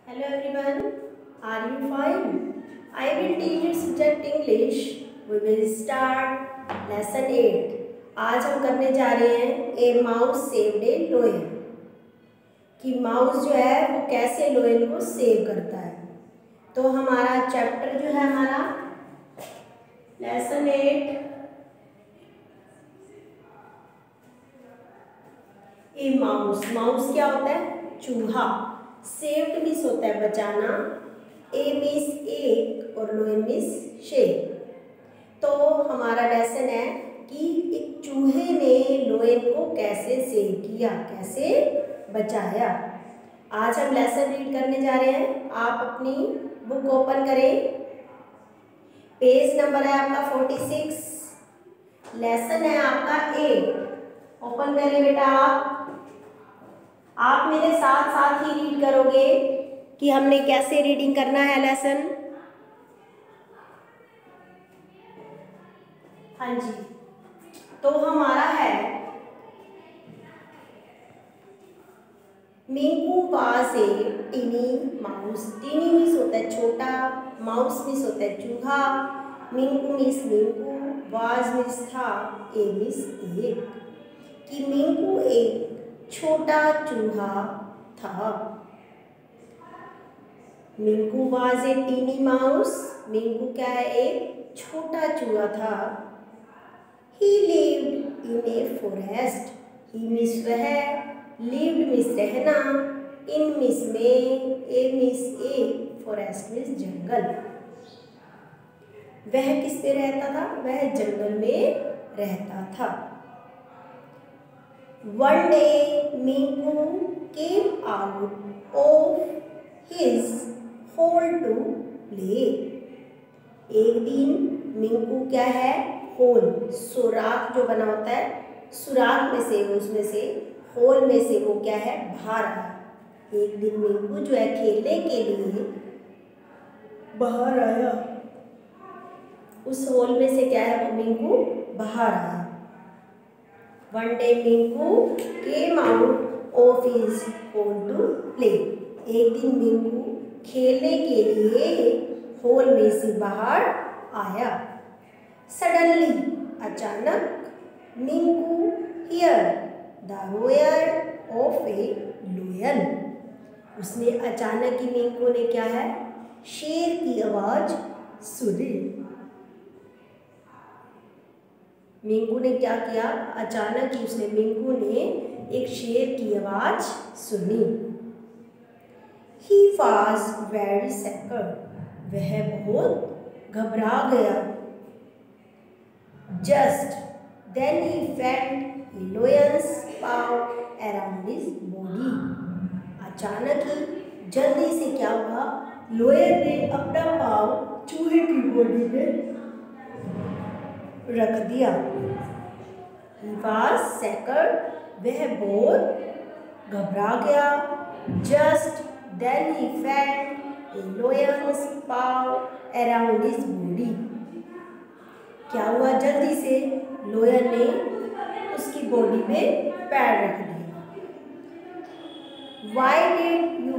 Hello everyone, are you fine? I will teach you subject English. We will start lesson 8. आज हम करने जा रहे हैं ए माउस सेव्ड ए लोयन, कि माउस जो है वो कैसे लोयन को सेव करता है। तो हमारा चैप्टर जो है हमारा लेसन 8 ए माउस। माउस क्या होता है? चूहा। सेव्ड मीन्स होता है बचाना, ए मीन्स एक और लोयन मीन्स शेर। तो हमारा लेसन है कि एक चूहे ने लोयन को कैसे सेव किया, कैसे बचाया। आज हम लेसन रीड करने जा रहे हैं। आप अपनी बुक ओपन करें। पेज नंबर है आपका 46, लेसन है आपका 8। ओपन करें बेटा। आप मेरे साथ साथ ही रीड करोगे कि हमने कैसे रीडिंग करना है लेसन। हाँ जी, तो हमारा है Minku was a tiny mouse. Tiny means होता है छोटा, माउस मीन्स होता है चूहा, Minku means Minku, was means था, ए मीन्स एक। कि मिंकू एक छोटा चूहा था। Minku was a tiny mouse. Minku क्या है? एक छोटा चूहा था। He lived in a forest. He means वह, लिव्ड मीन्स रहना, इन मीन्स में, a means a, forest means जंगल। वह किस पे रहता था? वह जंगल में रहता था। One day, Minku came out of his hole to play. एक दिन मिंकू क्या है? होल, सुराख जो बना होता है, सुराख में से, उसमें से, होल में से वो क्या है? बाहर आया। एक दिन मिंकू जो है खेलने के लिए बाहर आया। उस होल में से क्या है? वो मिंकू बाहर आया। One day Minku came out of his hole to play. एक दिन मिंकू खेलने के लिए होल में से बाहर आया। Suddenly, अचानक, Minku hear the roar of a lion. उसने अचानक ही मिंकू ने क्या है? शेर की आवाज सुनी। मिंकू ने क्या किया? अचानक ही उसने, मिंकू ने एक शेर की आवाज सुनी। He was very scared. वह बहुत घबरा गया। Just then he felt a lion's paw around his body. अचानक ही जल्दी से क्या हुआ? लोयन ने अपना पाँव चूहे की बॉडी में रख दिया। He was scared. वह बहुत घबरा गया। Just then he felt a lion's paw around his body. क्या हुआ? जल्दी से लोयन ने उसकी बॉडी में पैर रख दिया। Why did you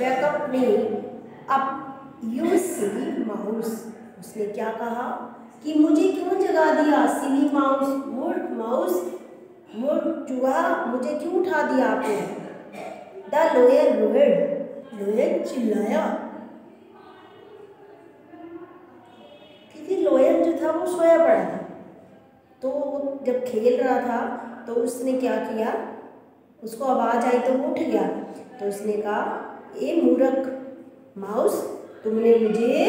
wake up me up, you silly mouse? उसने क्या कहा कि मुझे क्यों जगा दिया? सिली माउस, मूर्ख माउस, मूर्ख चूहा, मुझे क्यों उठा दिया आपने? द लोयन रोअर्ड, लोयन चिल्लाया। क्योंकि लोयन जो था वो सोया पड़ा था, तो जब खेल रहा था तो उसने क्या किया? उसको आवाज आई तो वो उठ गया। तो उसने कहा, ए मूर्ख माउस, तुमने मुझे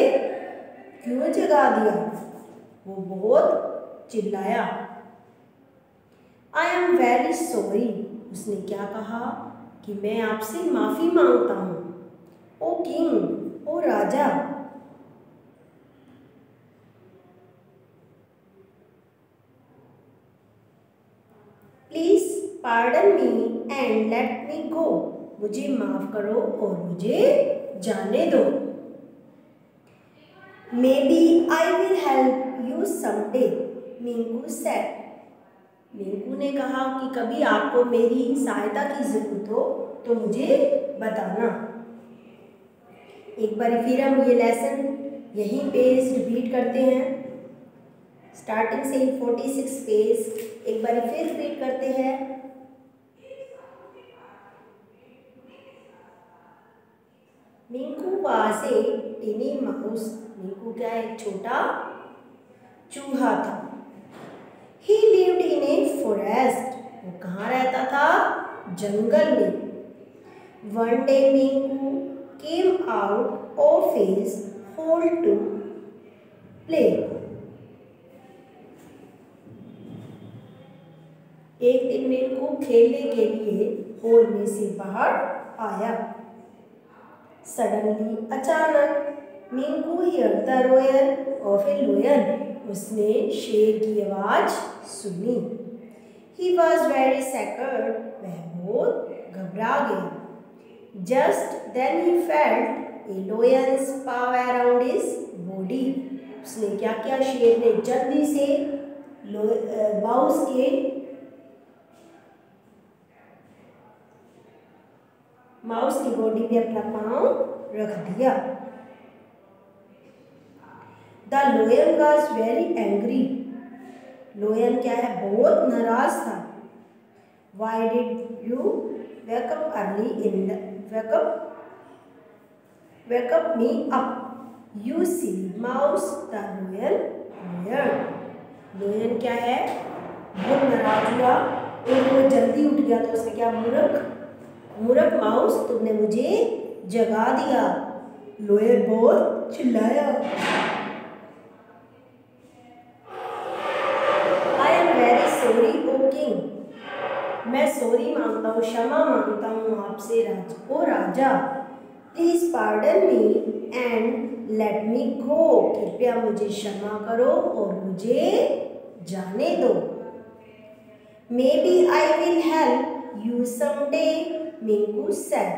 क्यों जगा दिया? वो बहुत चिल्लाया। I am very sorry. उसने क्या कहा कि मैं आपसे माफी मांगता हूँ। ओ किंग, ओ राजा। Please pardon me and let me go. मुझे माफ करो और मुझे जाने दो। Maybe I will help you someday, Minku said. Minku ने कहा कि कभी आपको मेरी सहायता की जरूरत हो तो मुझे बताना। एक बार फिर हम ये लेसन यहीं पे रिपीट करते हैं, स्टार्टिंग से ही 46 पेज एक बार फिर रिपीट करते हैं। Minku was a tiny mouse. Minku क्या है, एक छोटा चूहा था। He lived in a forest. वो कहाँ रहता था, जंगल में। One day Minku came out of his hole to play. एक दिन मिंकू खेलने के लिए होल में से बाहर आया। सडनली, अचानक, Minku hear the roar of a lion. उसने शेर की आवाज सुनी। He was very scared. वह बहुत घबरा गया। Just then he felt a lion's paw around his body. उसने क्या किया, शेर ने जल्दी से माउस की बॉडी पे अपना पांव रख दिया। The लोयन was very angry. लोयन क्या है, बहुत नाराज था। Why did you wake up early in the wake up me up, you silly mouse, the loyal लोयन क्या है, बहुत नाराज हुआ और वो जल्दी उठ गया। तो उसने क्या, मूर्ख माउस, तुमने मुझे जगा दिया। लोयन बहुत चिल्लाया। I am very sorry O king. मैं सॉरी मांगता हूँ, क्षमा मांगता हूँ आपसे ओ राजा। Please pardon me and let me go. कृपया मुझे क्षमा करो और मुझे जाने दो। Maybe I will help you someday, Minku said.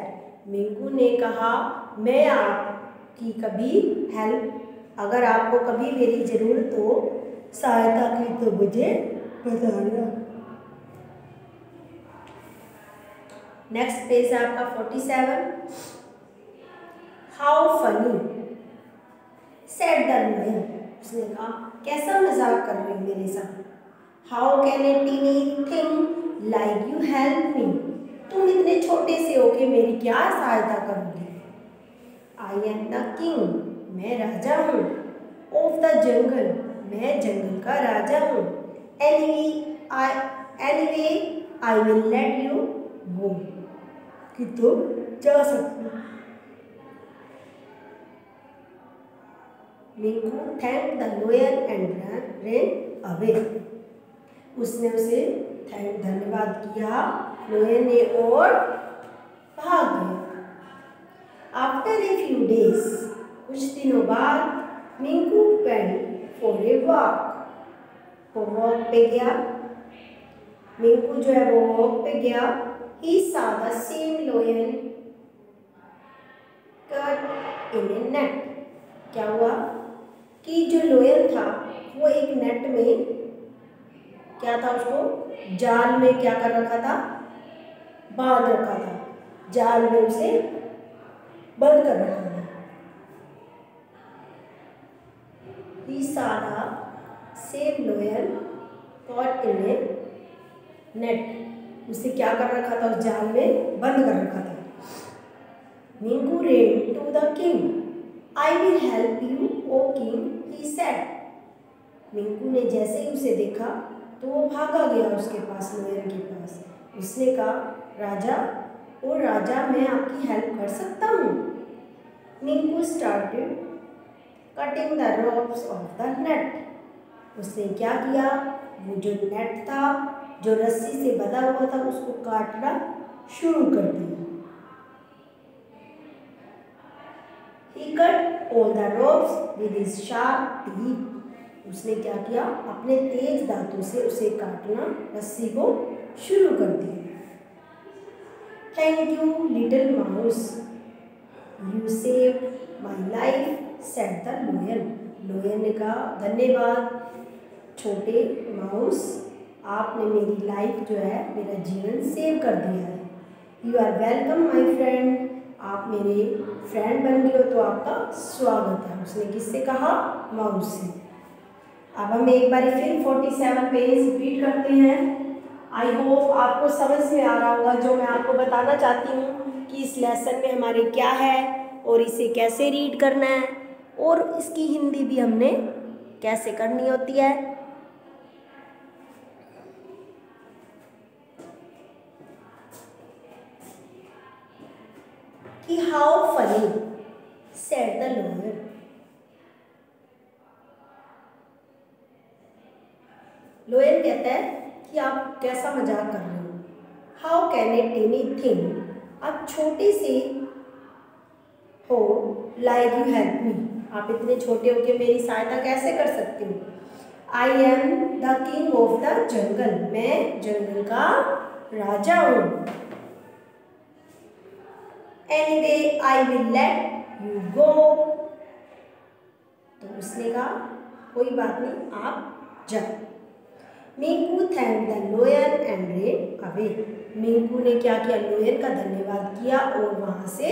Minku ने कहा, मैं आपकी कभी हेल्प, अगर आपको कभी मेरी जरूरत हो, सहायता की, तो मुझे बताना। नेक्स्ट पेज है आपका 47। How funny said the lion. उसने कहा, कैसा मजाक कर रही हो मेरे साथ। How can a tiny thing like you help me. तुम इतने छोटे से हो के मेरी क्या सहायता करोगे। I am the king. मैं राजा हूँ। Of the jungle. मैं जंगल का राजा हूँ। Anyway I will let you go, कि तुम जा सकते हो। Minku thank the लोयन and run away. उसने उसे धन्यवाद किया लोयन ने और भाग गया। आफ्टर ए फ्यू डेज, कुछ दिनों बाद, Minku went for a walk. वो वॉक पे गया। मिंकू जो है वो वॉक पे गया। He saw the same lion caught in a net. क्या हुआ कि जो लोयन था वो एक नेट में, क्या था, उसको जाल में क्या कर रखा था, बांध रखा था। जाल में उसे बंद कर रखा था। He saw the same lion caught in a net. उसे क्या कर रखा था, उस जाल में बंद कर रखा था। Minku ran to the king. I will help you O king, he said. Minku ने जैसे ही उसे देखा तो वो भागा गया उसके पास, लोयन के पास। उसने कहा, राजा, ओ राजा, मैं आपकी हेल्प कर सकता हूँ। Minku started cutting the ropes of the net. उसने क्या किया, वो जो नेट था, जो रस्सी से बंधा हुआ था, उसको काटना शुरू कर दिया। He cut all the ropes with his sharp teeth. उसने क्या किया, अपने तेज दांतों से उसे काटना, रस्सी को शुरू कर दिया। Thank you, little mouse. You saved my life, said the lion. लोयन ने कहा, धन्यवाद छोटे माउस, आपने मेरी लाइफ जो है, मेरा जीवन सेव कर दिया है। You are welcome my friend. आप मेरे फ्रेंड बन गए हो तो आपका स्वागत है। उसने किससे कहा? माउस से। अब हम एक बार फिर 47 पेज रिपीट करते हैं। आई होप आपको समझ में आ रहा होगा जो मैं आपको बताना चाहती हूँ कि इस लेसन में हमारे क्या है और इसे कैसे रीड करना है और इसकी हिंदी भी हमने कैसे करनी होती है। कि how funny said the lawyer. Lawyer कहता है कि आप कैसा मजाक कर रहे हो। How can a tiny thing, आप छोटे से हो, लाइक यू हेल्प मी, आप इतने छोटे हो के मेरी सहायता कैसे कर सकते हो। I am the king of the jungle, मैं जंगल का राजा हूँ। Anyway I will let you go, तो उसने कहा कोई बात नहीं, आप जाओ। Minku thank the lawyer and rain away, Minku ने क्या किया? लॉयर का धन्यवाद किया और वहां से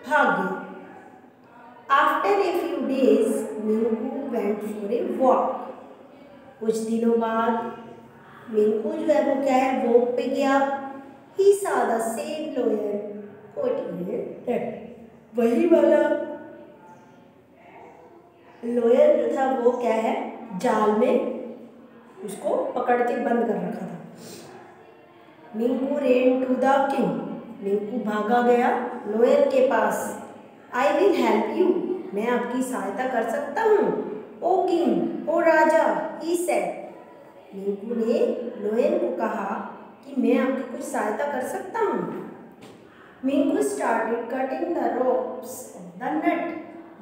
भाग गया। After a few days Minku went for a walk, कुछ दिनों बाद मिंकू जो है वो क्या है, वॉक पे गया। ही saw the same lawyer caught in a net, वही वाला लॉयर जो था वो क्या है, जाल में उसको पकड़ के बंद कर रखा था। Minku ran to the king, Minku भागा गया लॉयर के पास। आई विल हेल्प यू, मैं आपकी सहायता कर सकता हूँ। ओ किंग, ओ राजा, ही सेड, मिंकू ने लॉयर को कहा कि मैं आपकी कुछ सहायता कर सकता हूँ। Minku started cutting the ropes of the net,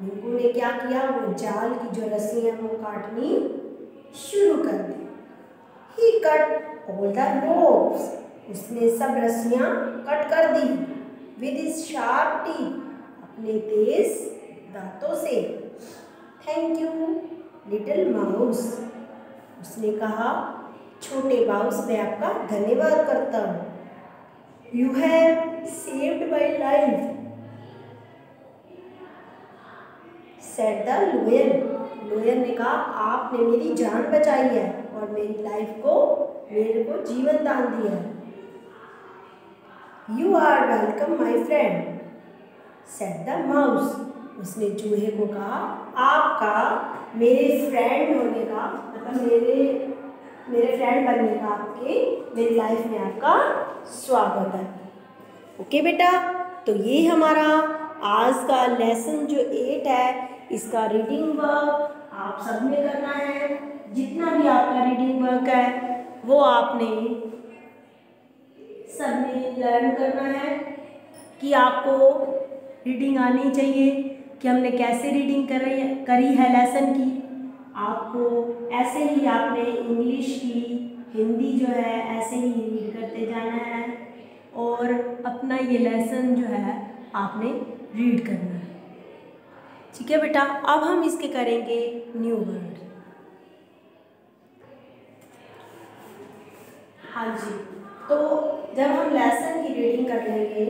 Minku ने क्या किया? वो जाल की जो रस्सी है वो काटनी शुरू कर दी। ही कट ऑल द रोप्स, उसने सब रस्सियां कट कर दी। विद हिज शार्प टीथ, अपने तेज दांतों से। थैंक यू लिटिल माउस, उसने कहा छोटे माउस, मैं आपका धन्यवाद करता हूँ। You have saved my life said the lawyer, lawyer ने कहा आपने मेरी जान बचाई है और मेरी लाइफ को, मेरे को जीवन दान दिया है। You are welcome my friend said the mouse, उसने चूहे को कहा आपका मेरे फ्रेंड होने का मतलब मेरे फ्रेंड बनने का, आपके मेरी लाइफ में आपका स्वागत है। ओके बेटा, तो ये हमारा आज का लेसन जो 8 है इसका रीडिंग वर्क आप सब में करना है। जितना भी आपका रीडिंग वर्क है वो आपने सब में लर्न करना है कि आपको रीडिंग आनी चाहिए कि हमने कैसे रीडिंग करी है लेसन की। आपको ऐसे ही आपने इंग्लिश की, हिंदी जो है ऐसे ही रीड करते जाना है और अपना ये लेसन जो है आपने रीड करना है। ठीक है बेटा, अब हम इसके करेंगे न्यू वर्ड। हाँ जी, तो जब हम लेसन की रीडिंग कर लेंगे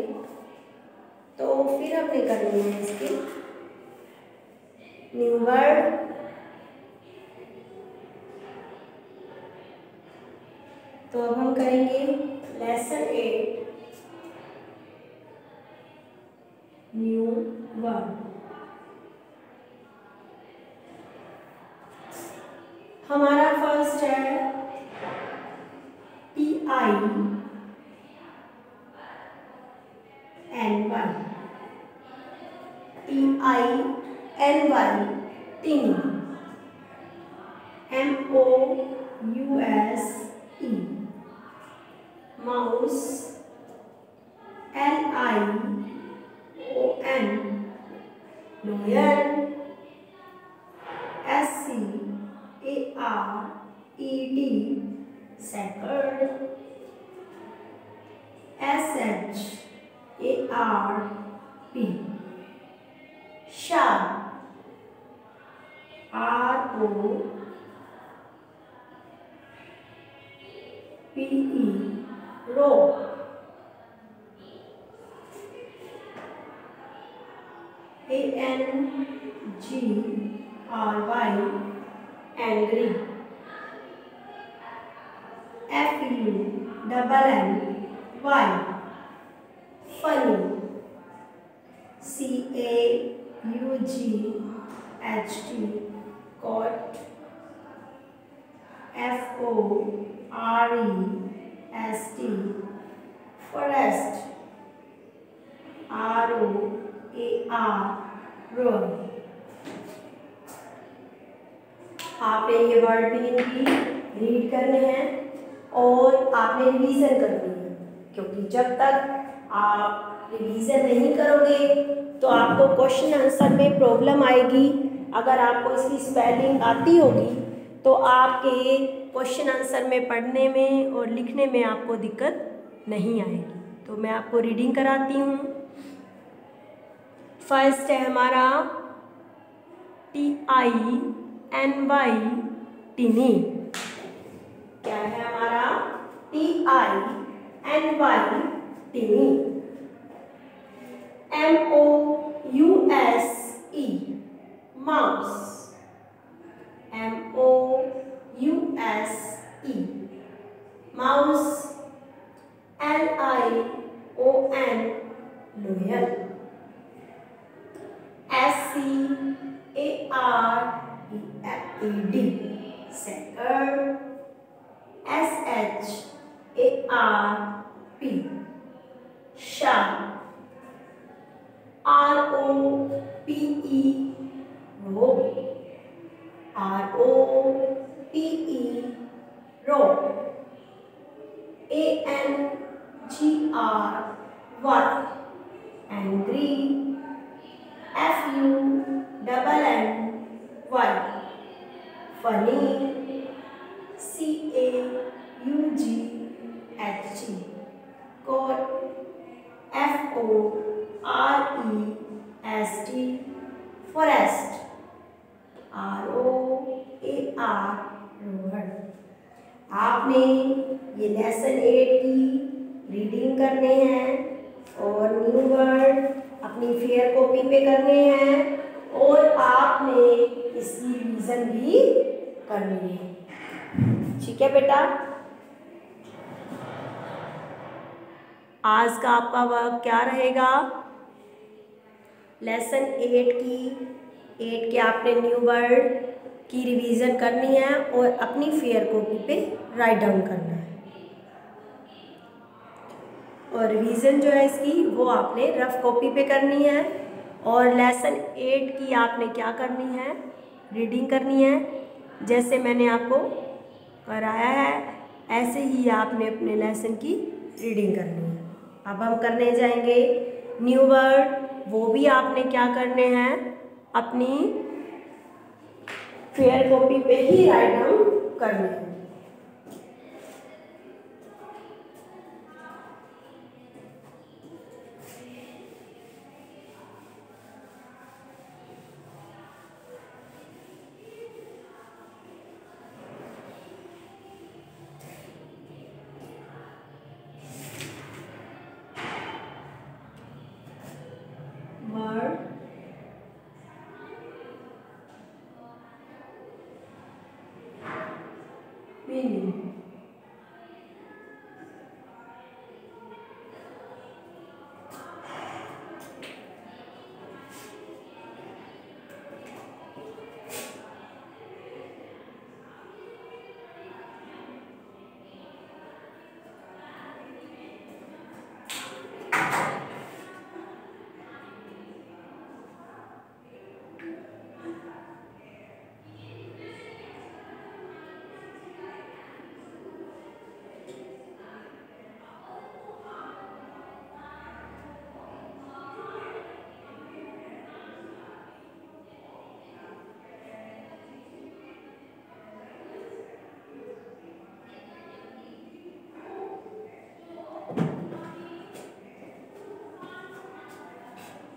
तो फिर हमने करनी है इसके न्यू वर्ड। तो अब हम करेंगे लेसन 8 न्यू वर्ड। हमारा फर्स्ट है TINY, TINY टिनी, MOUSE mouse, LION lawyer, SCARED sacred, SHARP sharp, ROPE रो, ANGRY, angry. FUNNY, funny. CAUGHT, caught. FOREST, forest. ROAR, roar. आपने ये वर्ड भी इनकी रीड करने हैं और आपने रिवीजन करनी है, क्योंकि जब तक आप रिवीजन नहीं करोगे तो आपको क्वेश्चन आंसर में प्रॉब्लम आएगी। अगर आपको इसकी स्पेलिंग आती होगी तो आपके क्वेश्चन आंसर में पढ़ने में और लिखने में आपको दिक्कत नहीं आएगी। तो मैं आपको रीडिंग कराती हूँ। फर्स्ट है हमारा TINY, टिनी। क्या है हमारा TINY, टिनी। MOUSE, mouse. MOUSE, mouse. LION, loyal. SCARED, second. SHARP, sharp. ROPE, rope. ROPE, rope. ANGR, what, angry. FUNNY, funny. CAUGHT, caught. FOREST, forest. ROAR, roar. आपने ये लेसन 8 की रीडिंग करने हैं और न्यू वर्ड अपनी फेयर कॉपी पे करने हैं और आपने इसकी रिवीजन भी करनी है। ठीक है बेटा, आज का आपका वर्क क्या रहेगा? लेसन 8 के आपने न्यू वर्ड की रिवीजन करनी है और अपनी फेयर कॉपी पे राइट डाउन करना है। और रिवीजन जो है इसकी वो आपने रफ कॉपी पे करनी है। और लेसन 8 की आपने क्या करनी है? रीडिंग करनी है। जैसे मैंने आपको कराया है ऐसे ही आपने अपने लेसन की रीडिंग करनी है। अब हम करने जाएंगे न्यू वर्ड। वो भी आपने क्या करने हैं? अपनी फेयर कॉपी पे ही राइट डाउन करने हैं। Word, meaning.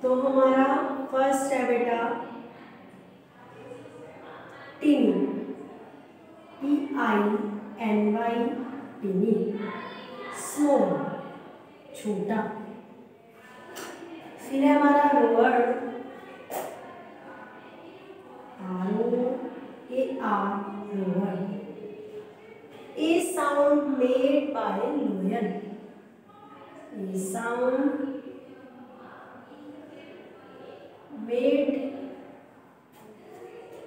तो हमारा फर्स्ट है बेटा टिनी, TINY, टिनी। स्मॉल, छोटा। फिर है हमारा row or, R-O-A-R, roar. A sound made by lion. A sound made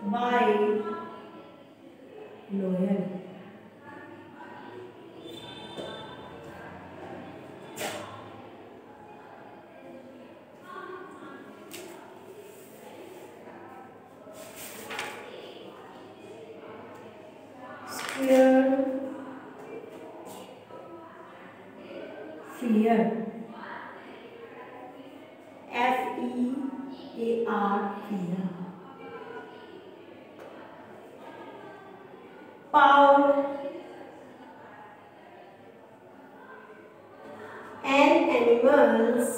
by lion. Square, fear. F-E-A-R, fear. Pow, an animals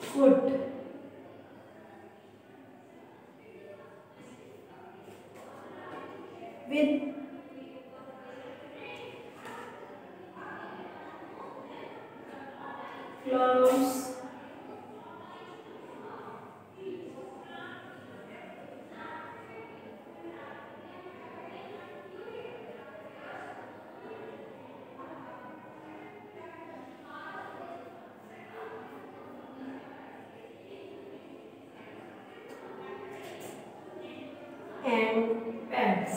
foot. With claws, and pads.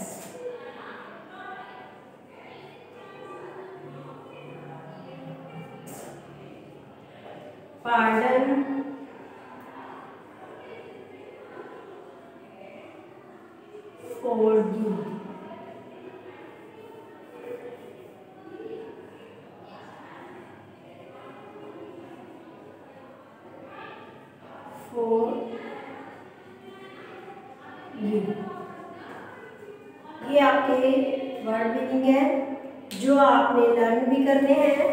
Pardon, forgive. forgive. ये आपके word meaning है जो आपने learn भी करने हैं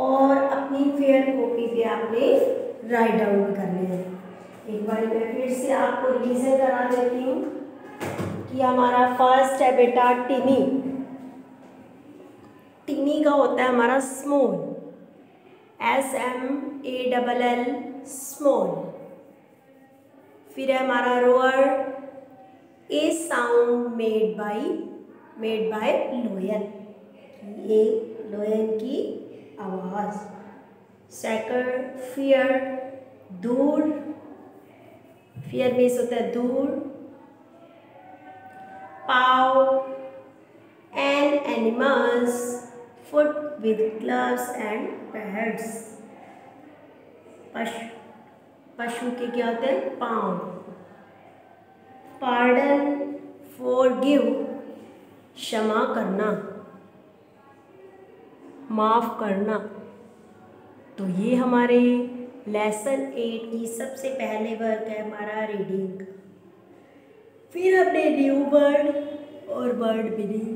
और अपनी फेयर कॉपी पे आपने राइट डाउन भी करने हैं। एक बार मैं फिर से आपको रिवीजन करा देती हूँ कि हमारा फर्स्ट है बेटा टिनी। टिनी का होता है हमारा स्मॉल, SMALL, स्मॉल। फिर है हमारा roar, a sound made by lion, ये लोयन की आवाज़। सेकंड फियर, दूर, फियर मीन्स होता है दूर। Paw, an animal's, foot with claws and pads, पशु के क्या होते हैं पाँव। पार्डन, फॉरगिव, क्षमा करना, माफ़ करना। तो ये हमारे लेसन 8 की सबसे पहले वर्क है हमारा रीडिंग। फिर हमने न्यू वर्ड और वर्ड मीनिंग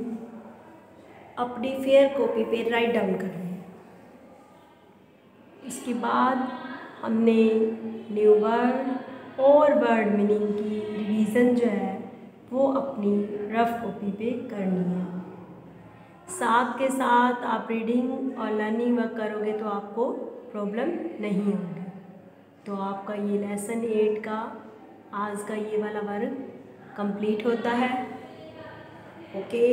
अपनी फेयर कॉपी पे राइट डाउन करना है। इसके बाद हमने न्यू वर्ड और वर्ड मीनिंग की रिवीजन जो है वो अपनी रफ कॉपी पे करनी है। साथ के साथ आप रीडिंग और लर्निंग वर्क करोगे तो आपको प्रॉब्लम नहीं होगी। तो आपका ये लेसन 8 का आज का ये वाला वर्क कंप्लीट होता है। ओके।